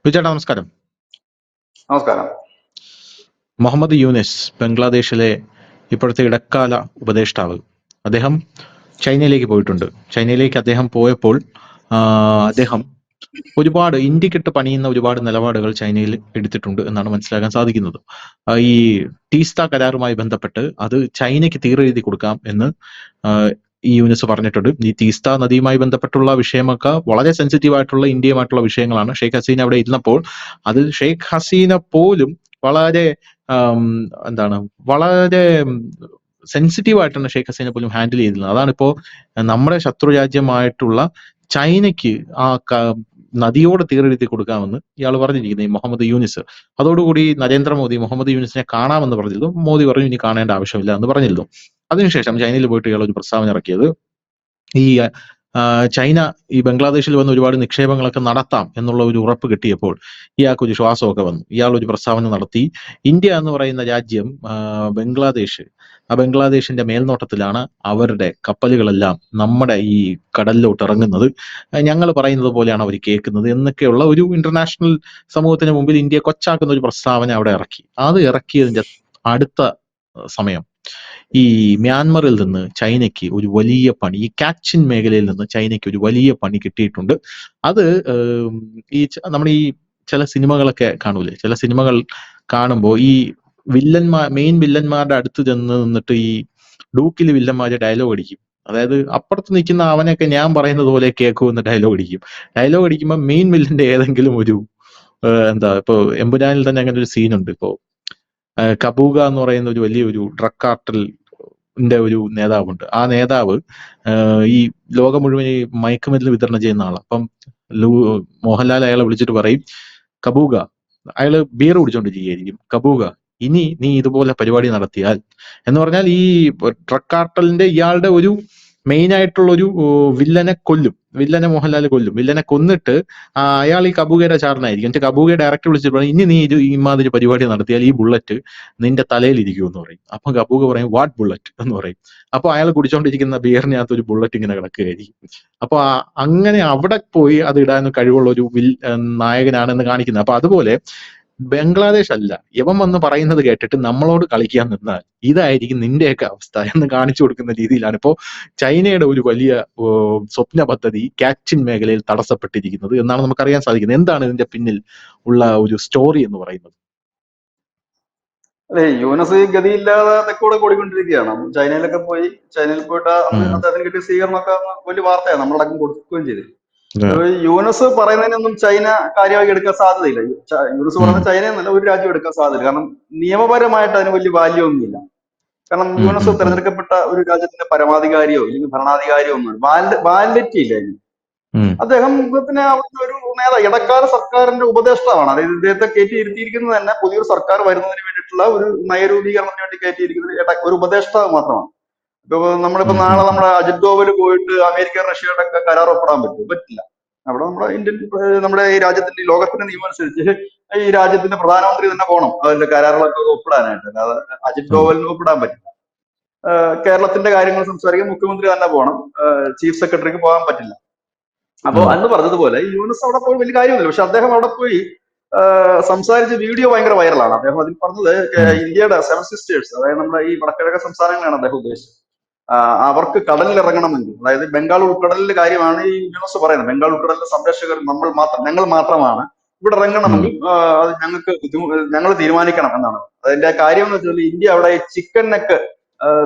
വിജയേട്ടാ നമസ്കാരം. നമസ്കാരം. മുഹമ്മദ് യൂനിസ് ബംഗ്ലാദേശിലെ ഇപ്പോഴത്തെ ഇടക്കാല ഉപദേഷ്ടാവ്. അദ്ദേഹം ചൈനയിലേക്ക് പോയിട്ടുണ്ട്. ചൈനയിലേക്ക് അദ്ദേഹം പോയപ്പോൾ അദ്ദേഹം ഒരുപാട് ഇന്ത്യക്കിട്ട് പണിയുന്ന ഒരുപാട് നിലപാടുകൾ ചൈനയിൽ എടുത്തിട്ടുണ്ട് എന്നാണ് മനസ്സിലാക്കാൻ സാധിക്കുന്നത്. ഈ ടീസ്ത കരാറുമായി ബന്ധപ്പെട്ട് അത് ചൈനയ്ക്ക് തീരെഴുതി കൊടുക്കാം എന്ന് ഈ യൂനിസ് പറഞ്ഞിട്ടുണ്ട്. ഈ തീസ്ത നദിയുമായി ബന്ധപ്പെട്ടുള്ള വിഷയമൊക്കെ വളരെ സെൻസിറ്റീവ് ആയിട്ടുള്ള ഇന്ത്യയുമായിട്ടുള്ള വിഷയങ്ങളാണ്. ഷെയ്ഖ് ഹസീന അവിടെ ഇരുന്നപ്പോൾ അതിൽ ഷെയ്ഖ് ഹസീന പോലും വളരെ വളരെ സെൻസിറ്റീവ് ആയിട്ടാണ് ഷെയ്ഖ് ഹസീന പോലും ഹാൻഡിൽ ചെയ്തിരുന്നത്. അതാണിപ്പോ നമ്മുടെ ശത്രു രാജ്യമായിട്ടുള്ള ചൈനയ്ക്ക് ആ നദിയോട് തീരെഴുതി കൊടുക്കാമെന്ന് ഇയാൾ പറഞ്ഞിരിക്കുന്നത്, ഈ മുഹമ്മദ് യൂനിസ്. അതോടുകൂടി നരേന്ദ്രമോദി മുഹമ്മദ് യൂനിസിനെ കാണാമെന്ന് പറഞ്ഞിരുന്നു. മോദി പറഞ്ഞു ഇനി കാണേണ്ട ആവശ്യമില്ല എന്ന് പറഞ്ഞിരുന്നു. അതിനുശേഷം ചൈനയിൽ പോയിട്ട് ഇയാൾ ഒരു പ്രസ്താവന ഇറക്കിയത്, ഈ ചൈന ഈ ബംഗ്ലാദേശിൽ വന്ന് ഒരുപാട് നിക്ഷേപങ്ങളൊക്കെ നടത്താം എന്നുള്ള ഒരു ഉറപ്പ് കിട്ടിയപ്പോൾ ഇയാൾക്ക് ഒരു ശ്വാസമൊക്കെ വന്നു. ഇയാൾ ഒരു പ്രസ്താവന നടത്തി, ഇന്ത്യ എന്ന് പറയുന്ന രാജ്യം ബംഗ്ലാദേശിന്റെ മേൽനോട്ടത്തിലാണ് അവരുടെ കപ്പലുകളെല്ലാം നമ്മുടെ ഈ കടലിലോട്ട് ഇറങ്ങുന്നത്, ഞങ്ങൾ പറയുന്നത് പോലെയാണ് അവർ കേൾക്കുന്നത് എന്നൊക്കെയുള്ള ഒരു ഇന്റർനാഷണൽ സമൂഹത്തിന് മുമ്പിൽ ഇന്ത്യ കൊച്ചാക്കുന്ന ഒരു പ്രസ്താവന അവിടെ ഇറക്കി. അത് ഇറക്കിയതിന്റെ അടുത്ത സമയം ഈ മ്യാൻമറിൽ നിന്ന് ചൈനയ്ക്ക് ഒരു വലിയ പണി, ഈ കാച്ചിൻ മേഖലയിൽ നിന്ന് ചൈനയ്ക്ക് ഒരു വലിയ പണി കിട്ടിയിട്ടുണ്ട്. അത് ഈ നമ്മുടെ ഈ ചില സിനിമകളൊക്കെ കാണൂലേ, ചില സിനിമകൾ കാണുമ്പോൾ ഈ മെയിൻ വില്ലന്മാരുടെ അടുത്ത് ചെന്ന് നിന്നിട്ട് ഈ ഡൂക്കിൽ വില്ലന്മാര് ഡയലോഗ് അടിക്കും. അതായത് അപ്പുറത്ത് നിൽക്കുന്ന അവനൊക്കെ ഞാൻ പറയുന്നത് പോലെ കേൾക്കുമെന്ന് ഡയലോഗ് അടിക്കും. ഡയലോഗ് അടിക്കുമ്പോൾ മെയിൻ വില്ലന്റെ ഏതെങ്കിലും ഒരു ഇപ്പൊ എമ്പുരാനിൽ തന്നെ അങ്ങനെ ഒരു സീനുണ്ട്. ഇപ്പോ കബൂഗ എന്ന് പറയുന്ന ഒരു വലിയൊരു ഡ്രഗ് കാർട്ടലിന്റെ ഒരു നേതാവുണ്ട്. ആ നേതാവ് ഈ ലോകം മുഴുവൻ ഈ മയക്കുമരുന്ന് വിതരണം ചെയ്യുന്ന ആളാണ്. അപ്പം മോഹൻലാൽ അയാളെ വിളിച്ചിട്ട് പറയും, കബൂഗ, അയാള് ബിയർ കുടിച്ചോണ്ടിരിക്കുകയായിരിക്കും, കബൂഗ ഇനി നീ ഇതുപോലെ പരിപാടി നടത്തിയാൽ എന്ന് പറഞ്ഞാൽ ഈ ഡ്രഗ് കാർട്ടലിന്റെ ഇയാളുടെ ഒരു മെയിൻ ആയിട്ടുള്ള ഒരു വില്ലനെ കൊല്ലും. വില്ലനെ മോഹൻലാൽ കൊല്ലും. വില്ലനെ കൊന്നിട്ട് അയാൾ ഈ കബൂഗയുടെ ചാരനായിരിക്കും. എന്നിട്ട് കബൂഗയെ ഡയറക്റ്റ് വിളിച്ചിട്ട് പറയും, ഇനി നീ ഇമാതിരി പരിപാടി നടത്തിയാൽ ഈ ബുള്ളറ്റ് നിന്റെ തലയിൽ ഇരിക്കും എന്ന് പറയും. അപ്പൊ കബൂഗ പറയും, വാട്ട് ബുള്ളറ്റ് എന്ന് പറയും. അപ്പൊ അയാൾ കുടിച്ചോണ്ടിരിക്കുന്ന ബിയറിനകത്ത് ഒരു ബുള്ളറ്റ് ഇങ്ങനെ കിടക്കുകയായിരിക്കും. അപ്പൊ അങ്ങനെ അവിടെ പോയി അത് ഇടാൻ കഴിവുള്ള ഒരു നായകനാണെന്ന് കാണിക്കുന്നത്. അപ്പൊ അതുപോലെ ബംഗ്ലാദേശ് അല്ല, യവൻ വന്ന് പറയുന്നത് കേട്ടിട്ട് നമ്മളോട് കളിക്കാൻ നിന്നാൽ ഇതായിരിക്കും നിന്റെയൊക്കെ അവസ്ഥ എന്ന് കാണിച്ചു കൊടുക്കുന്ന രീതിയിലാണ് ഇപ്പോ ചൈനയുടെ ഒരു വലിയ സ്വപ്ന പദ്ധതി കാച്ചിൻ മേഖലയിൽ തടസ്സപ്പെട്ടിരിക്കുന്നത് എന്നാണ് നമുക്കറിയാൻ സാധിക്കുന്നത്. എന്താണ് ഇതിന്റെ പിന്നിൽ ഉള്ള ഒരു സ്റ്റോറി എന്ന് പറയുന്നത്? അതെ, യൂനസ് ഗതിയില്ലാതെ തെക്കൂടെ കൂടിക്കൊണ്ടിരിക്കുകയാണ്. ചൈനയിൽ പോയിട്ട് അദ്ദേഹത്തിന് കിട്ടിയ സ്വീകരണമൊക്കെ വലിയ വാർത്തയാണ്, നമ്മളടക്കം കൊടുക്കുകയും ചെയ്തു. യൂനസ് പറയുന്നതിനൊന്നും ചൈന കാര്യമായി എടുക്കാൻ സാധ്യതയില്ല. യൂനസ് പറയുന്ന ചൈന എന്നല്ല, ഒരു രാജ്യം എടുക്കാൻ സാധ്യതയില്ല. കാരണം നിയമപരമായിട്ട് അതിന് വലിയ വാല്യൂ ഒന്നുമില്ല. കാരണം യൂനസ് തെരഞ്ഞെടുക്കപ്പെട്ട ഒരു രാജ്യത്തിന്റെ പരമാധികാരിയോ അല്ലെങ്കിൽ ഭരണാധികാരിയോ ഒന്നും വാലിഡിറ്റി ഇല്ല അതിന്. അദ്ദേഹത്തിന് ഒരു ഇടക്കാല സർക്കാരിന്റെ ഉപദേഷ്ടാവാണ്. അതായത് ഇദ്ദേഹത്തെ കയറ്റിയിരുത്തിയിരിക്കുന്നത് തന്നെ പുതിയൊരു സർക്കാർ വരുന്നതിന് വേണ്ടിയിട്ടുള്ള ഒരു നയരൂപീകരണത്തിന് വേണ്ടി കയറ്റിയിരിക്കുന്നത് ഒരു ഉപദേഷ്ടാവ് മാത്രമാണ്. ഇപ്പൊ നമ്മളിപ്പോ നാളെ നമ്മുടെ അജിത് ഡോവൽ പോയിട്ട് അമേരിക്ക റഷ്യയുടെ ഒക്കെ കരാർ ഒപ്പിടാൻ പറ്റില്ല. അവിടെ നമ്മുടെ ഈ രാജ്യത്തിന്റെ ലോകത്തിന്റെ നിയമം അനുസരിച്ച് ഈ രാജ്യത്തിന്റെ പ്രധാനമന്ത്രി തന്നെ പോകണം അതിന്റെ കരാറുകളൊക്കെ ഒപ്പിടാനായിട്ട്. അല്ലാതെ അജിത് ഡോവലിന് ഒപ്പിടാൻ പറ്റില്ല. കേരളത്തിന്റെ കാര്യങ്ങൾ സംസാരിക്കാൻ മുഖ്യമന്ത്രി തന്നെ പോകണം, ചീഫ് സെക്രട്ടറിക്ക് പോകാൻ പറ്റില്ല. അപ്പൊ അന്ന് പറഞ്ഞതുപോലെ ഈ യൂനസ് അവിടെ പോയി വലിയ കാര്യമൊന്നുമില്ല. പക്ഷെ അദ്ദേഹം അവിടെ പോയി സംസാരിച്ച വീഡിയോ ഭയങ്കര വൈറലാണ്. അദ്ദേഹം അതിൽ പറഞ്ഞത് ഇന്ത്യയുടെ 7 സിസ്റ്റേഴ്സ്, അതായത് നമ്മുടെ ഈ വടക്കിഴക്കൻ സംസ്ഥാനങ്ങളാണ് അദ്ദേഹം ഉദ്ദേശിച്ചത്. അവർക്ക് കടലിൽ ഇറങ്ങണമെങ്കിൽ, അതായത് ബംഗാൾ ഉൾക്കടലിന്റെ കാര്യമാണ് ഈ യൂനസ് പറയുന്നത്. ബംഗാൾ ഉൾക്കടലിന്റെ സംരക്ഷകർ ഞങ്ങൾ മാത്രമാണ്, ഇവിടെ ഇറങ്ങണമെങ്കിൽ അത് ഞങ്ങൾ തീരുമാനിക്കണം എന്നാണ്. അതിന്റെ കാര്യം എന്ന് വെച്ചാൽ ഇന്ത്യ അവിടെ ചിക്കൻ നെക്ക്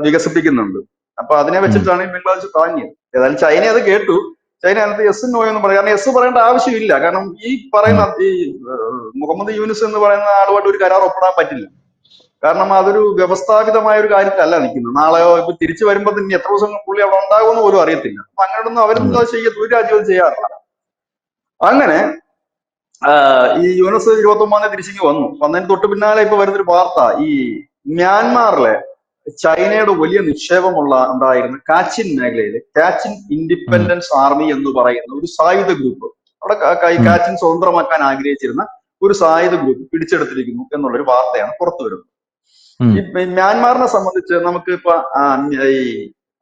വികസിപ്പിക്കുന്നുണ്ട്. അപ്പൊ അതിനെ വെച്ചിട്ടാണ് ഈ ബംഗ്ലാദേശ് താങ്ങിയത്. ഏതായാലും ചൈന അത് കേട്ടു. ചൈന അതിനകത്ത് എസ് നോ എന്ന് പറയും. കാരണം എസ് പറയേണ്ട ആവശ്യമില്ല. കാരണം ഈ പറയുന്ന ഈ മുഹമ്മദ് യൂനിസ് എന്ന് പറയുന്ന ആളുമായിട്ട് ഒരു കരാർ ഒപ്പിടാൻ പറ്റില്ല. കാരണം അതൊരു വ്യവസ്ഥാപിതമായ ഒരു കാര്യത്തിലല്ല നിൽക്കുന്നത്. നാളെയോ ഇപ്പൊ തിരിച്ചു വരുമ്പോ തന്നെ എത്ര ദിവസം പുള്ളി അവിടെ ഉണ്ടാകുമെന്ന് പോലും അറിയത്തില്ല. അപ്പൊ അങ്ങനെയൊന്നും അവരെന്താ ചെയ്യത്ത്, ഒരു രാജ്യവും ചെയ്യാറില്ല. അങ്ങനെ ഈ യൂനസ് 29 തിരിച്ചിങ്ങ് വന്നതിന് തൊട്ട് പിന്നാലെ ഇപ്പൊ വരുന്നൊരു വാർത്ത, ഈ മ്യാൻമാറിലെ ചൈനയുടെ വലിയ ഉണ്ടായിരുന്ന കാച്ചിൻ മേഖലയില് കാച്ചിൻ ഇൻഡിപെൻഡൻസ് ആർമി എന്ന് പറയുന്ന ഒരു സായുധ ഗ്രൂപ്പ്, അവിടെ കാച്ചിൻ സ്വതന്ത്രമാക്കാൻ ആഗ്രഹിച്ചിരുന്ന ഒരു സായുധ ഗ്രൂപ്പ് പിടിച്ചെടുത്തിരിക്കുന്നു എന്നുള്ളൊരു വാർത്തയാണ് പുറത്തു വരുന്നത്. ഈ മ്യാൻമാറിനെ സംബന്ധിച്ച് നമുക്ക് ഇപ്പൊ ഈ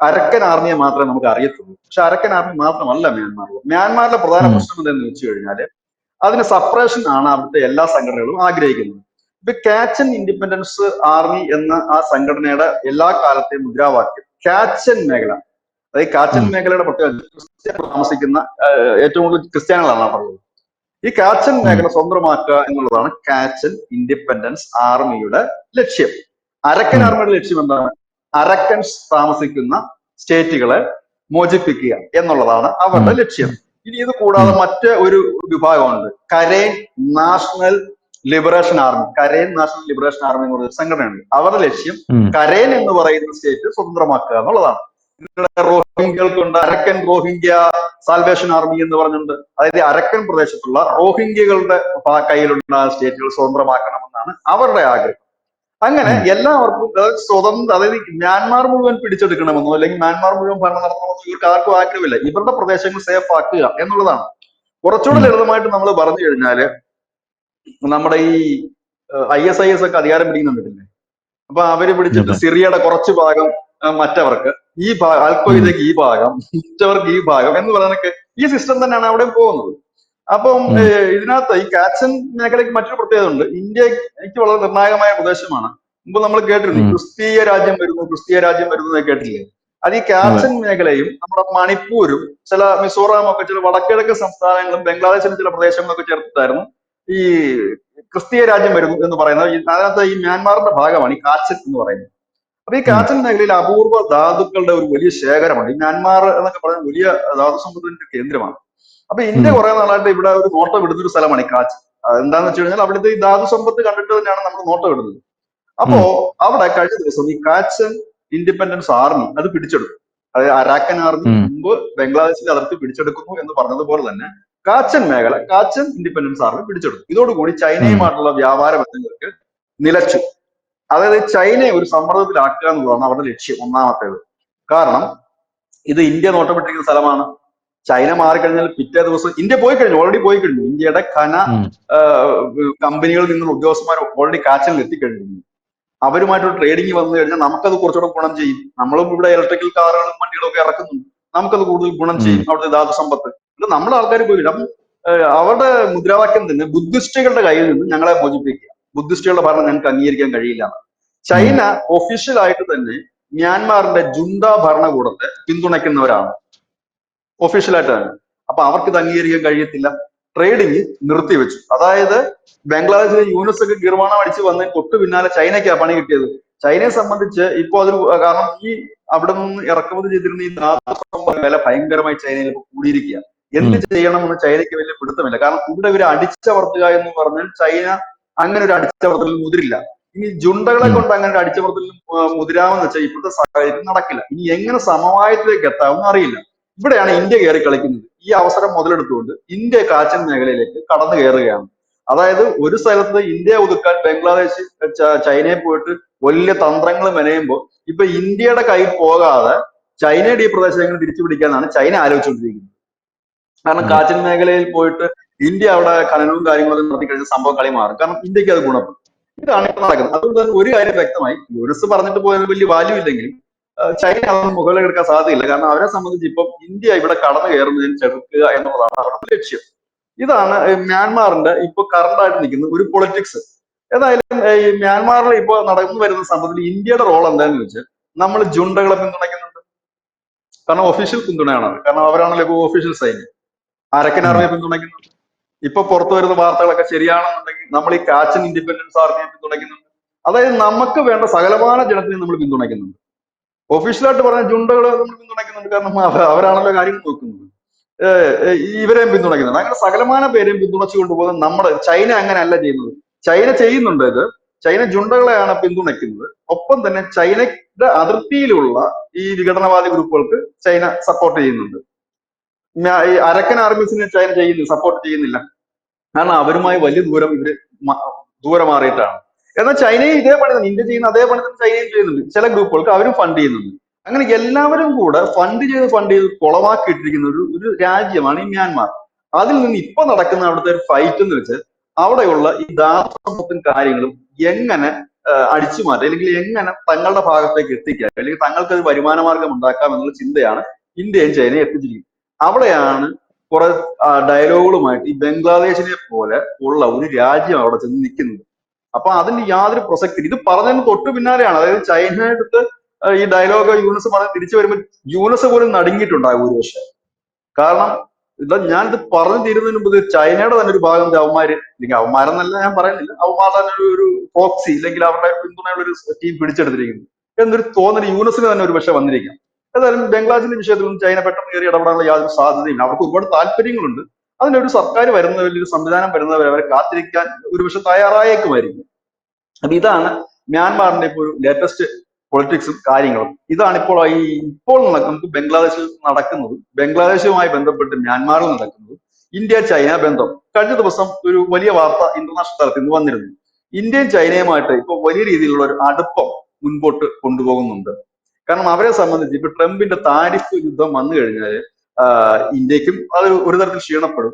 അരക്കൻ ആർമിയെ മാത്രമേ നമുക്ക് അറിയത്തുള്ളൂ. പക്ഷെ അരക്കൻ ആർമി മാത്രമല്ല മ്യാൻമാറിലെ പ്രധാന പ്രശ്നം എന്താണെന്ന് വെച്ച് കഴിഞ്ഞാല് അതിന് സപ്രഷൻ ആണ് അവിടുത്തെ എല്ലാ സംഘടനകളും ആഗ്രഹിക്കുന്നത്. ഇപ്പൊ കാച്ചൻ ഇൻഡിപെൻഡൻസ് ആർമി എന്ന ആ സംഘടനയുടെ എല്ലാ കാലത്തെയും മുദ്രാവാക്യം കാച്ചൻ മേഖല, അതായത് കാച്ചൻ മേഖലയുടെ പ്രത്യേകത ക്രിസ്ത്യാനി താമസിക്കുന്ന ഏറ്റവും കൂടുതൽ ക്രിസ്ത്യാനികളാണ് പറഞ്ഞത്. ഈ കാച്ചൻ മേഖല സ്വന്തമാക്കുക എന്നുള്ളതാണ് കാച്ചൻ ഇൻഡിപെൻഡൻസ് ആർമിയുടെ ലക്ഷ്യം. അരക്കൻ ആർമിയുടെ ലക്ഷ്യം എന്താണ്? അരക്കൻസ് താമസിക്കുന്ന സ്റ്റേറ്റുകളെ മോചിപ്പിക്കുക എന്നുള്ളതാണ് അവരുടെ ലക്ഷ്യം. ഇനി ഇത് കൂടാതെ മറ്റ് ഒരു വിഭാഗമുണ്ട്, Karen National Liberation Army. Karen National Liberation Army എന്ന് പറയുന്ന സംഘടനയുണ്ട്. അവരുടെ ലക്ഷ്യം കരേൻ എന്ന് പറയുന്ന സ്റ്റേറ്റ് സ്വതന്ത്രമാക്കുക എന്നുള്ളതാണ്. റോഹിംഗ്യകൾക്കുണ്ട് അരക്കൻ റോഹിംഗ്യ സാൽവേഷൻ ആർമി എന്ന് പറഞ്ഞിട്ടുണ്ട്. അതായത് അരക്കൻ പ്രദേശത്തുള്ള റോഹിംഗ്യകളുടെ കയ്യിലുള്ള സ്റ്റേറ്റുകൾ സ്വതന്ത്രമാക്കണമെന്നാണ് അവരുടെ ആഗ്രഹം. അങ്ങനെ എല്ലാവർക്കും സ്വതന്ത്ര, അതായത് മ്യാൻമാർ മുഴുവൻ പിടിച്ചെടുക്കണമെന്നോ അല്ലെങ്കിൽ മ്യാൻമാർ മുഴുവൻ ഭരണം നടത്തണമെന്നോ ഇവർക്ക് ആർക്കും ആഗ്രഹമില്ല. ഇവരുടെ പ്രദേശങ്ങൾ സേഫ് ആക്കുക എന്നുള്ളതാണ്. കുറച്ചുകൂടെ ലളിതമായിട്ട് നമ്മൾ പറഞ്ഞു കഴിഞ്ഞാല് നമ്മുടെ ഈ ISIS ഒക്കെ അധികാരം പിടിക്കുന്നുണ്ടില്ലേ, അപ്പൊ അവര് പിടിച്ചിട്ട് സിറിയയുടെ കുറച്ച് ഭാഗം മറ്റവർക്ക്, ഈ അൽഖ്വയ്ദയ്ക്ക് ഈ ഭാഗം, മറ്റവർക്ക് ഈ ഭാഗം എന്ന് പറയുന്നതൊക്കെ ഈ സിസ്റ്റം തന്നെയാണ് അവിടെ പോകുന്നത്. അപ്പം ഇതിനകത്ത് ഈ കാച്ചൻ മേഖലയ്ക്ക് മറ്റൊരു പ്രത്യേകത ഉണ്ട്. ഇന്ത്യക്ക് വളരെ നിർണായകമായ പ്രദേശമാണ്. മുമ്പ് നമ്മൾ കേട്ടിരുന്നു ക്രിസ്തീയ രാജ്യം വരുന്നു, ക്രിസ്തീയ രാജ്യം വരുന്നു എന്ന് കേട്ടില്ലേ? അത് ഈ കാച്ചൻ മേഖലയും നമ്മുടെ മണിപ്പൂരും ചില മിസോറാം ഒക്കെ ചില വടക്കിഴക്ക് സംസ്ഥാനങ്ങളും ബംഗ്ലാദേശിലെ ചില പ്രദേശങ്ങളൊക്കെ ചേർത്തിട്ടായിരുന്നു ഈ ക്രിസ്തീയ രാജ്യം വരുന്നു എന്ന് പറയുന്നത്. അതിനകത്ത് ഈ മ്യാൻമാറിന്റെ ഭാഗമാണ് ഈ കാച്ചൻ എന്ന് പറയുന്നത്. അപ്പൊ ഈ കാച്ചൻ മേഖലയിൽ അപൂർവ ധാതുക്കളുടെ ഒരു വലിയ ശേഖരമുണ്ട്. ഈ മ്യാൻമാർ എന്നൊക്കെ പറയുന്നത് വലിയ ധാതു സമ്പത്തിന്റെ കേന്ദ്രമാണ്. അപ്പൊ ഇന്ത്യ കുറെ നാളായിട്ട് ഇവിടെ ഒരു നോട്ടം ഇടുന്ന ഒരു സ്ഥലമാണ് ഈ കാച്ചൻ. എന്താന്ന് വെച്ച് കഴിഞ്ഞാൽ അവിടുത്തെ ഈ ധാതു സമ്പത്ത് കണ്ടിട്ട് തന്നെയാണ് നമ്മൾ നോട്ടം ഇടുന്നത്. അപ്പോ അവിടെ കഴിഞ്ഞ ദിവസം ഈ കാച്ചൻ ഇൻഡിപെൻഡൻസ് ആർമി അത് പിടിച്ചെടുത്തു. അതായത് അരാക്കൻ ആർമി മുമ്പ് ബംഗ്ലാദേശിന്റെ അതിർത്തി പിടിച്ചെടുക്കുന്നു എന്ന് പറഞ്ഞതുപോലെ തന്നെ കാച്ചൻ മേഖല കാച്ചൻ ഇൻഡിപെൻഡൻസ് ആർമി പിടിച്ചെടുത്തു. ഇതോടുകൂടി ചൈനയുമായിട്ടുള്ള വ്യാപാര ബന്ധങ്ങൾക്ക് നിലച്ചു. അതായത് ചൈനയെ ഒരു സമ്മർദ്ദത്തിലാക്കുക എന്നുള്ളതാണ് അവരുടെ ലക്ഷ്യം ഒന്നാമത്തേത്. കാരണം ഇത് ഇന്ത്യ നോട്ടമിട്ടിരിക്കുന്ന സ്ഥലമാണ്. ചൈന മാറിക്കഴിഞ്ഞാൽ പിറ്റേ ദിവസം ഇന്ത്യ പോയി കഴിഞ്ഞു, ഓൾറെഡി പോയി കഴിഞ്ഞു. ഇന്ത്യയുടെ ഖന കമ്പനികളിൽ നിന്നുള്ള ഉദ്യോഗസ്ഥന്മാർ ഓൾറെഡി കാച്ചിൽ എത്തിക്കഴിഞ്ഞു. അവരുമായിട്ടൊരു ട്രേഡിങ് വന്നു കഴിഞ്ഞാൽ നമുക്കത് കുറച്ചുകൂടെ ഗുണം ചെയ്യും. നമ്മളും ഇവിടെ ഇലക്ട്രിക്കൽ കാറുകളും വണ്ടികളും ഒക്കെ ഇറക്കുന്നുണ്ട്, നമുക്കത് കൂടുതൽ ഗുണം ചെയ്യും അവിടുത്തെ ധാതു സമ്പത്ത്. ഇത് നമ്മുടെ ആൾക്കാർ പോയില്ല. അപ്പം അവരുടെ മുദ്രാവാക്യം തന്നെ ബുദ്ധിസ്റ്റുകളുടെ കയ്യിൽ നിന്ന് ഞങ്ങളെ മോചിപ്പിക്കുക, ബുദ്ധിസ്റ്റുകളുടെ ഭരണം ഞങ്ങൾക്ക് അംഗീകരിക്കാൻ കഴിയില്ല. ചൈന ഒഫീഷ്യലായിട്ട് തന്നെ മ്യാൻമാറിന്റെ ജുണ്ട ഭരണകൂടത്തെ പിന്തുണയ്ക്കുന്നവരാണ്, ഒഫീഷ്യലായിട്ട് തന്നെ. അപ്പൊ അവർക്ക് ഇത് അംഗീകരിക്കാൻ കഴിയത്തില്ല. ട്രേഡിങ് നിർത്തിവെച്ചു. അതായത് ബംഗ്ലാദേശിലെ യൂനസ് ഒക്കെ ഗിർവാണം അടിച്ച് വന്നതിന് തൊട്ട് പിന്നാലെ ചൈനയ്ക്കാണ് പണി കിട്ടിയത്. ചൈനയെ സംബന്ധിച്ച് ഇപ്പൊ അതൊരു കാരണം ഈ അവിടെ നിന്ന് ഇറക്കുമതി ചെയ്തിരുന്ന ഈ ധാതു വില ഭയങ്കരമായി ചൈനയിൽ കൂടിയിരിക്കുക. എന്ത് ചെയ്യണമെന്ന് ചൈനയ്ക്ക് വലിയ പിടുത്തമില്ല. കാരണം ഇവിടെ ഇവര് അടിച്ചമർത്തുക എന്ന് പറഞ്ഞാൽ ചൈന അങ്ങനെ ഒരു അടിച്ചമർത്തലിൽ മുതിരില്ല. ഇനി ജുണ്ടകളെ കൊണ്ട് അങ്ങനെ ഒരു അടിച്ചമർത്തലിൽ മുതിരാമെന്ന് വെച്ചാൽ ഇപ്പോഴത്തെ സാഹചര്യം നടക്കില്ല. ഇനി എങ്ങനെ സമവായത്തിലേക്ക് എത്താമെന്ന് അറിയില്ല. ഇവിടെയാണ് ഇന്ത്യ കയറി കളിക്കുന്നത്. ഈ അവസരം മുതലെടുത്തുകൊണ്ട് ഇന്ത്യ കാച്ചൻ മേഖലയിലേക്ക് കടന്നു കയറുകയാണ്. അതായത് ഒരു സ്ഥലത്ത് ഇന്ത്യ ഒതുക്കാൻ ബംഗ്ലാദേശ് ചൈനയെ പോയിട്ട് വലിയ തന്ത്രങ്ങൾ മെനയുമ്പോൾ ഇപ്പൊ ഇന്ത്യയുടെ കയ്യിൽ പോകാതെ ചൈനയുടെ ഈ പ്രദേശങ്ങൾ തിരിച്ചു പിടിക്കാനാണ് ചൈന ആലോചിച്ചുകൊണ്ടിരിക്കുന്നത്. കാരണം കാച്ചൻ മേഖലയിൽ പോയിട്ട് ഇന്ത്യ അവിടെ ഖനനവും കാര്യങ്ങളൊക്കെ നടത്തി കഴിഞ്ഞ സംഭവം കളി മാറും. കാരണം ഇന്ത്യക്ക് അത് ഗുണപ്പെടും. ഇതാണ് ഇപ്പോൾ നടക്കുന്നത്. അതുകൊണ്ട് തന്നെ ഒരു കാര്യം വ്യക്തമായി, യൂനിസ് പറഞ്ഞിട്ട് പോയതിന് വലിയ വാല്യൂ ഇല്ലെങ്കിലും ചൈന അതൊന്നും മുകളിലെടുക്കാൻ സാധ്യതയില്ല. കാരണം അവരെ സംബന്ധിച്ച് ഇപ്പം ഇന്ത്യ ഇവിടെ കടന്നു കയറുന്നതിന് ചെറുക്കുക എന്നുള്ളതാണ് അവരുടെ ലക്ഷ്യം. ഇതാണ് മ്യാൻമാറിന്റെ ഇപ്പൊ കറണ്ട് ആയിട്ട് നിൽക്കുന്ന ഒരു പൊളിറ്റിക്സ്. ഏതായാലും ഈ മ്യാൻമാറിൽ ഇപ്പൊ നടന്നു വരുന്ന സംഭവത്തിൽ ഇന്ത്യയുടെ റോൾ എന്താണെന്ന് വെച്ചാൽ നമ്മൾ ജുണ്ടകളെ പിന്തുണയ്ക്കുന്നുണ്ട്. കാരണം ഒഫീഷ്യൽ പിന്തുണയാണ്, കാരണം അവരാണല്ലോ ഇപ്പൊ ഒഫീഷ്യൽ സൈന്യം. അരക്കൻ ആർമിയെ പിന്തുണയ്ക്കുന്നുണ്ട്. ഇപ്പൊ പുറത്തു വരുന്ന വാർത്തകളൊക്കെ ശരിയാണെന്നുണ്ടെങ്കിൽ നമ്മൾ ഈ കാച്ചൻ ഇൻഡിപെൻഡൻസ് ആർമിയെ പിന്തുണയ്ക്കുന്നുണ്ട്. അതായത് നമുക്ക് വേണ്ട സകലമാന ജനത്തിനെ നമ്മൾ പിന്തുണയ്ക്കുന്നുണ്ട്. ഒഫീഷ്യലായിട്ട് പറഞ്ഞ ജുണ്ടകളെ നമ്മൾ പിന്തുണയ്ക്കുന്നുണ്ട്, കാരണം അവരാണല്ലോ കാര്യങ്ങൾ നോക്കുന്നത്. ഇവരെയും പിന്തുണയ്ക്കുന്നുണ്ട്. അങ്ങനെ സകലമാന പേരെയും പിന്തുണച്ചു കൊണ്ടുപോകുന്നത് നമ്മുടെ ചൈന അങ്ങനെ അല്ല ചെയ്യുന്നത്. ചൈന ചെയ്യുന്നുണ്ട് ഇത്, ചൈന ജുണ്ടകളെയാണ് പിന്തുണയ്ക്കുന്നത്. ഒപ്പം തന്നെ ചൈനയുടെ അതിർത്തിയിലുള്ള ഈ വിഘടനവാദി ഗ്രൂപ്പുകൾക്ക് ചൈന സപ്പോർട്ട് ചെയ്യുന്നുണ്ട്. ഈ അരക്കൻ ആർമീസിനെ ചൈന സപ്പോർട്ട് ചെയ്യുന്നില്ല. കാരണം അവരുമായി വലിയ ദൂരം ഇവര് ദൂരം മാറിയിട്ടാണ്. എന്നാൽ ചൈനയും ഇതേ പണി തന്നെ, ഇന്ത്യ ചെയ്യുന്ന അതേ പണി തന്നെ ചൈനയും ചെയ്യുന്നുണ്ട്. ചില ഗ്രൂപ്പുകൾക്ക് അവരും ഫണ്ട് ചെയ്യുന്നുണ്ട്. അങ്ങനെ എല്ലാവരും കൂടെ ഫണ്ട് ചെയ്ത് കുളമാക്കിയിട്ടിരിക്കുന്ന ഒരു രാജ്യമാണ് ഈ മ്യാൻമാർ. അതിൽ നിന്ന് ഇപ്പൊ നടക്കുന്ന അവിടുത്തെ ഒരു ഫൈറ്റ് എന്ന് വെച്ചാൽ അവിടെയുള്ള ഈ ധാതുസമ്പത്തും കാര്യങ്ങളും എങ്ങനെ അടിച്ചു മാറ്റാം, അല്ലെങ്കിൽ എങ്ങനെ തങ്ങളുടെ ഭാഗത്തേക്ക് എത്തിക്കാം, അല്ലെങ്കിൽ തങ്ങൾക്ക് ഒരു വരുമാന മാർഗം ഉണ്ടാക്കാം എന്നുള്ള ചിന്തയാണ് ഇന്ത്യയും ചൈനയും എത്തിച്ചിരിക്കുന്നത്. അവിടെയാണ് കുറെ ഡയലോഗുകളുമായിട്ട് ഈ ബംഗ്ലാദേശിനെ പോലെ ഉള്ള ഒരു രാജ്യം അവിടെ ചെന്ന് നിൽക്കുന്നത്. അപ്പൊ അതിന് യാതൊരു പ്രസക്തി. ഇത് പറഞ്ഞതിന് തൊട്ട് പിന്നാലെയാണ്, അതായത് ചൈനയുടെ അടുത്ത് ഈ ഡയലോഗ് യൂനസ് പറഞ്ഞ് തിരിച്ചു വരുമ്പോൾ യൂനസ് പോലും നടുങ്ങിയിട്ടുണ്ടാകും ഒരു പക്ഷെ. കാരണം ഞാനിത് പറഞ്ഞു തീരുന്നതിന് മുമ്പ് ചൈനയുടെ തന്നെ ഒരു ഭാഗം അവന്മാര്, അല്ലെങ്കിൽ അവന്മാരെന്നല്ല ഞാൻ പറയുന്നില്ല, അവന്മാരുടെ തന്നെ ഒരു പ്രോക്സി ഇല്ലെങ്കിൽ അവരുടെ പിന്തുണയുള്ള ഒരു ടീം പിടിച്ചെടുത്തിരിക്കുന്നു എന്നൊരു തോന്നൽ യൂനസിന് തന്നെ ഒരു പക്ഷെ വന്നിരിക്കാം. ഏതായാലും ബംഗ്ലാദേശിന്റെ വിഷയത്തിലൊന്നും ചൈന പെട്ടെന്ന് കയറി ഇടപെടാനുള്ള യാതൊരു സാധ്യതയില്ല. അവർക്ക് ഒരുപാട് താല്പര്യങ്ങളുണ്ട്. അതിനൊരു സർക്കാർ വരുന്ന വലിയൊരു സംവിധാനം വരുന്നവരെ അവരെ കാത്തിരിക്കാൻ ഒരുപക്ഷെ തയ്യാറായേക്കുമായിരിക്കും. അപ്പൊ ഇതാണ് മ്യാൻമാറിന്റെ ഇപ്പോൾ ഒരു ലേറ്റസ്റ്റ് പൊളിറ്റിക്സും കാര്യങ്ങളും. ഇതാണ് ഇപ്പോൾ നമുക്ക് ബംഗ്ലാദേശിൽ നടക്കുന്നത്, ബംഗ്ലാദേശുമായി ബന്ധപ്പെട്ട് മ്യാൻമാറിൽ നടക്കുന്നത്, ഇന്ത്യ ചൈന ബന്ധം. കഴിഞ്ഞ ദിവസം ഒരു വലിയ വാർത്ത ഇന്റർനാഷണൽ തലത്തിൽ നിന്ന് വന്നിരുന്നു. ഇന്ത്യയും ചൈനയുമായിട്ട് ഇപ്പോൾ വലിയ രീതിയിലുള്ള ഒരു അടുപ്പം മുൻപോട്ട് കൊണ്ടുപോകുന്നുണ്ട്. കാരണം അവരെ സംബന്ധിച്ച് ഇപ്പൊ ട്രംപിന്റെ താരിഫ് യുദ്ധം വന്നു കഴിഞ്ഞാൽ ഇന്ത്യക്കും അത് ഒരു തരത്തിൽ ക്ഷീണപ്പെടും,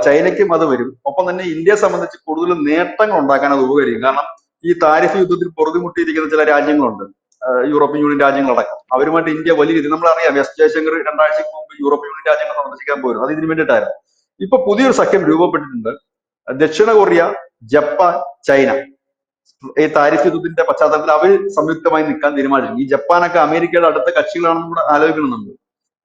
ചൈനയ്ക്കും അത് വരും. ഒപ്പം തന്നെ ഇന്ത്യയെ സംബന്ധിച്ച് കൂടുതൽ നേട്ടങ്ങൾ ഉണ്ടാക്കാൻ അത് ഉപകരിക്കും. കാരണം ഈ താരിഫ് യുദ്ധത്തിൽ പൊറുതിമുട്ടിയിരിക്കുന്ന ചില രാജ്യങ്ങളുണ്ട്, യൂറോപ്യൻ യൂണിയൻ രാജ്യങ്ങളടക്കം. അവരുമായിട്ട് ഇന്ത്യ വലിയ രീതി, നമ്മളറിയാം എസ് ജയശങ്കർ 2 ആഴ്ചക്ക് മുമ്പ് യൂറോപ്യൻ യൂണിയൻ രാജ്യങ്ങൾ സന്ദർശിക്കാൻ പോയിരുന്നു, അത് ഇതിനു വേണ്ടിയിട്ടായിരുന്നു. ഇപ്പൊ പുതിയൊരു സഖ്യം രൂപപ്പെട്ടിട്ടുണ്ട്. ദക്ഷിണ കൊറിയ, ജപ്പാൻ, ചൈന. ഈ താരിഫ് യുദ്ധത്തിന്റെ പശ്ചാത്തലത്തിൽ അവർ സംയുക്തമായി നിൽക്കാൻ തീരുമാനിച്ചു. ഈ ജപ്പാനൊക്കെ അമേരിക്കയുടെ അടുത്ത കക്ഷികളാണെന്ന് കൂടെ ആലോചിക്കുന്നുണ്ട്,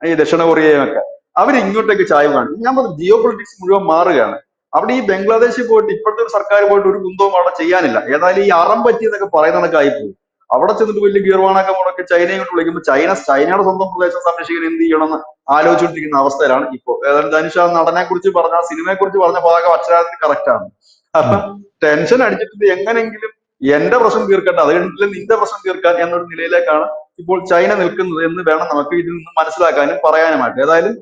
ഈ ദക്ഷിണ കൊറിയയും ഒക്കെ. അവർ ഇങ്ങോട്ടേക്ക് ചായ്വ് കാണിക്കും. ഞാൻ പറഞ്ഞു, ജിയോ പൊളിറ്റിക്സ് മുഴുവൻ മാറുകയാണ്. അവിടെ ഈ ബംഗ്ലാദേശിൽ പോയിട്ട് ഇപ്പോഴത്തെ ഒരു സർക്കാർ പോയിട്ട് ഒരു കുന്തവും അവിടെ ചെയ്യാനില്ല. ഏതായാലും ഈ അറം പറ്റിയെന്നൊക്കെ പറയുന്ന കണക്കായിപ്പോയി. അവിടെ ചെന്നിട്ട് വലിയ ഗീർവാണൊക്കെ മുടക്കി ചൈനയെ കൊണ്ട് വിളിക്കുമ്പോൾ ചൈനയുടെ സ്വന്തം പ്രദേശം സംരക്ഷിക്കാൻ എന്ത് ചെയ്യണമെന്ന് ആലോചിച്ചുകൊണ്ടിരിക്കുന്ന അവസ്ഥയിലാണ് ഇപ്പോൾ. ഏതായാലും ധനുഷ നടനെ കുറിച്ച് പറഞ്ഞ, സിനിമയെ കുറിച്ച് പറഞ്ഞ ഭാഗം അക്ഷരാർത്ഥത്തിൽ കറക്റ്റ് ആണ്. അപ്പം ടെൻഷൻ അടിച്ചിട്ട് എങ്ങനെങ്കിലും എന്റെ പ്രശ്നം തീർക്കട്ടെ, അത് കഴിഞ്ഞിട്ട് നിന്റെ പ്രശ്നം തീർക്കാൻ എന്നൊരു നിലയിലേക്കാണ് ഇപ്പോൾ ചൈന നിൽക്കുന്നത് എന്ന് വേണം നമുക്ക് ഇതിൽ നിന്ന് മനസ്സിലാക്കാനും പറയാനുമായിട്ട്. ഏതായാലും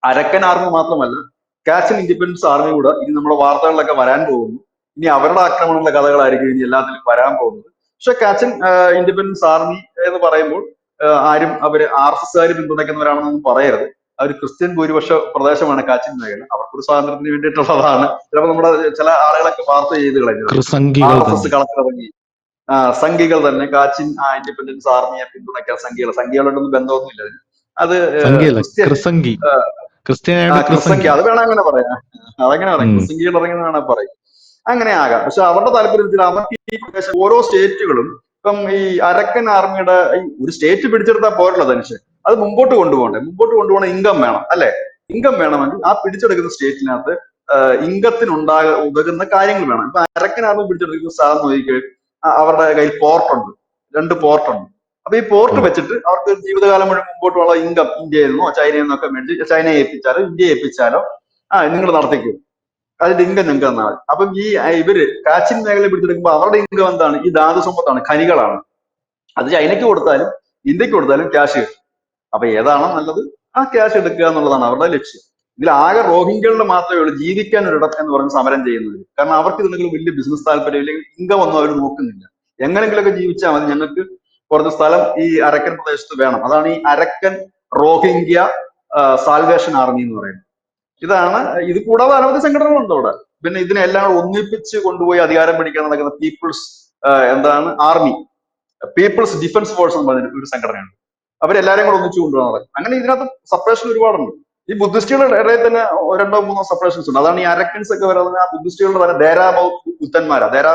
അരക്കൻ ആർമി മാത്രമല്ല, കാച്ചൻ ഇൻഡിപെൻഡൻസ് ആർമി കൂടെ ഇനി നമ്മുടെ വാർത്തകളിലൊക്കെ വരാൻ പോകുന്നു. ഇനി അവരുടെ ആക്രമണങ്ങളുടെ കഥകളായിരിക്കും ഇനി എല്ലാത്തിലും വരാൻ പോകുന്നത്. പക്ഷെ കാച്ചൻ ഇൻഡിപെൻഡൻസ് ആർമി എന്ന് പറയുമ്പോൾ ആരും അവര് RSSകാർ പിന്തുണയ്ക്കുന്നവരാണെന്നൊന്നും പറയരുത്. അവർ ക്രിസ്ത്യൻ ഭൂരിപക്ഷ പ്രദേശമാണ് കാച്ചിൻ മേഖല. അവർക്കൊരു സ്വാതന്ത്ര്യത്തിന് വേണ്ടിയിട്ടുള്ളതാണ്. ചിലപ്പോൾ നമ്മുടെ ചില ആളുകളൊക്കെ വാർത്ത ചെയ്ത് കളഞ്ഞത് RSS കളത്തിലിറങ്ങി സംഘികൾ തന്നെ കാച്ചിൻ ഇൻഡിപെൻഡൻസ് ആർമിയെ പിന്തുണയ്ക്കാൻ സംഘികളോടൊന്നും ബന്ധമൊന്നുമില്ല അതിന്. അത് ക്രിസ്ത്യൻ അത് വേണം അങ്ങനെ പറയാം, അതങ്ങനെ പറയാം, ക്രിസ്ത്യൻ ഇറങ്ങി വേണം പറയും, അങ്ങനെ ആകാം. പക്ഷെ അവരുടെ താല്പര്യത്തിൽ അവർക്ക് ഈ പ്രദേശം ഓരോ സ്റ്റേറ്റുകളും ഇപ്പം ഈ അരക്കൻ ആർമിയുടെ ഒരു സ്റ്റേറ്റ് പിടിച്ചെടുത്താൽ പോരല്ലോ ധനുഷ്, അത് മുമ്പോട്ട് കൊണ്ടുപോകണം. ഇൻകം വേണം അല്ലെ? ഇൻകം വേണമെങ്കിൽ ആ പിടിച്ചെടുക്കുന്ന സ്റ്റേറ്റിനകത്ത് ഉതകുന്ന കാര്യങ്ങൾ വേണം. ഇപ്പൊ അരക്കൻ ആർമി പിടിച്ചെടുക്കുന്ന സ്ഥലം നോക്കിക്കഴിഞ്ഞാൽ അവരുടെ കയ്യിൽ പോർട്ടുണ്ട്, 2 പോർട്ടുണ്ട്. അപ്പൊ ഈ പോർട്ട് വെച്ചിട്ട് അവർക്ക് ജീവിതകാലം മുഴുവൻ മുമ്പോട്ടുള്ള ഇൻകം ഇന്ത്യയിൽ നിന്നോ ചൈനയിൽ നിന്നൊക്കെ മേടിച്ച് ചൈനയെ ഏൽപ്പിച്ചാലോ ഇന്ത്യയെ ഏൽപ്പിച്ചാലോ നിങ്ങൾ നടത്തിക്കും, അതിന്റെ ഇൻകം നിങ്ങൾക്ക് തന്നാൽ മതി. അപ്പം ഈ ഇവര് കാച്ചിൻ മേഖല പിടിച്ചെടുക്കുമ്പോൾ അവരുടെ ഇൻകം എന്താണ്? ഈ ധാതു സമ്പത്താണ്, ഖനികളാണ്. അത് ചൈനയ്ക്ക് കൊടുത്താലും ഇന്ത്യക്ക് കൊടുത്താലും ക്യാഷ് കിട്ടും. അപ്പൊ ഏതാണോ നല്ലത് ആ ക്യാഷ് എടുക്കുക എന്നുള്ളതാണ് അവരുടെ ലക്ഷ്യം. ഇതിൽ ആകെ റോഹിംഗ്യകളുടെ മാത്രമേ ഉള്ളൂ ജീവിക്കാൻ ഒരിടം എന്ന് പറഞ്ഞ് സമരം ചെയ്യുന്നത്. കാരണം അവർക്ക് ഇതിനെങ്കിലും വലിയ ബിസിനസ് താല്പര്യം ഇല്ലെങ്കിൽ ഇൻകം ഒന്നും അവർ നോക്കുന്നില്ല. എങ്ങനെങ്കിലുമൊക്കെ ജീവിച്ചാൽ മതി, ഞങ്ങൾക്ക് കുറച്ച് സ്ഥലം ഈ അരക്കൻ പ്രദേശത്ത് വേണം. അതാണ് ഈ അരക്കൻ റോഹിംഗ്യ സാൽവേഷൻ ആർമി എന്ന് പറയുന്നത്. ഇത് കൂടാതെ അനവധി സംഘടനകളുണ്ട് അവിടെ. പിന്നെ ഇതിനെല്ലാം ഒന്നിപ്പിച്ച് കൊണ്ടുപോയി അധികാരം പിടിക്കാൻ നടക്കുന്ന ആർമി, പീപ്പിൾസ് ഡിഫൻസ് ഫോഴ്സ് എന്ന് പറഞ്ഞിട്ട് ഒരു സംഘടനയുണ്ട്. അവരെല്ലാരും കൂടെ ഒന്നിച്ചു കൊണ്ടുപോകാൻ നടക്കും. അങ്ങനെ ഇതിനകത്ത് സെപ്പറേഷൻ ഒരുപാടുണ്ട്. ഈ ബുദ്ധിസ്റ്റുകളുടെ ഇടയിൽ തന്നെ 2-3 സെപ്പറേഷൻസ് ഉണ്ട്. അതാണ് ഈ അരക്കൻസ് ഒക്കെ വരുന്നത്. ആ ബുദ്ധിസ്റ്റുകളുടെ തന്നെ ദേരാ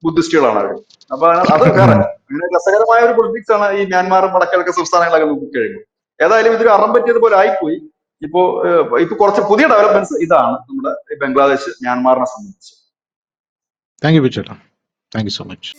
ബുദ്ധിസ്റ്റുകളാണ് അവർ. അപ്പൊ അത് വേറെ അങ്ങനെ രസകരമായ ഒരു പൊളിറ്റിക്സ് ആണ് ഈ മ്യാൻമാറും വടക്കിഴക്ക് സംസ്ഥാനങ്ങളൊക്കെ നോക്കിക്കഴിഞ്ഞു. ഏതായാലും ഇതൊരു അറം പറ്റിയതുപോലെ ആയിപ്പോയി. ഇപ്പൊ കുറച്ച് പുതിയ ഡെവലപ്മെന്റ്സ് ഇതാണ് നമ്മുടെ ബംഗ്ലാദേശ് മ്യാൻമാറിനെ സംബന്ധിച്ച്. താങ്ക് യു ചേട്ടാ, താങ്ക് യു സോ മച്ച്.